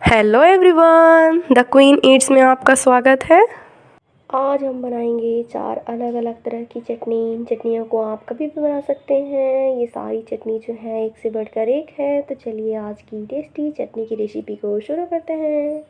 Hello everyone, the queen Yeats में आपका स्वागत है। आज हम बनाएंगे 4 अलग अलग तरह की चटनियों को आप कभी भी बना सकते हैं। ये सारी चटनी जो है एक से बढ़कर एक है। तो चलिए आज की टेस्टी चटनी की रेसिपी को शुरू करते हैं।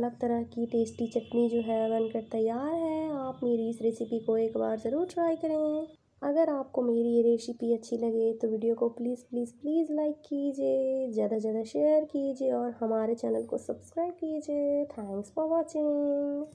अलग तरह की टेस्टी चटनी जो है बनकर तैयार है। आप मेरी इस रेसिपी को एक बार ज़रूर ट्राई करें। अगर आपको मेरी ये रेसिपी अच्छी लगे तो वीडियो को प्लीज़ प्लीज़ प्लीज़ लाइक कीजिए, ज़्यादा से ज़्यादा शेयर कीजिए और हमारे चैनल को सब्सक्राइब कीजिए। Thanks for watching.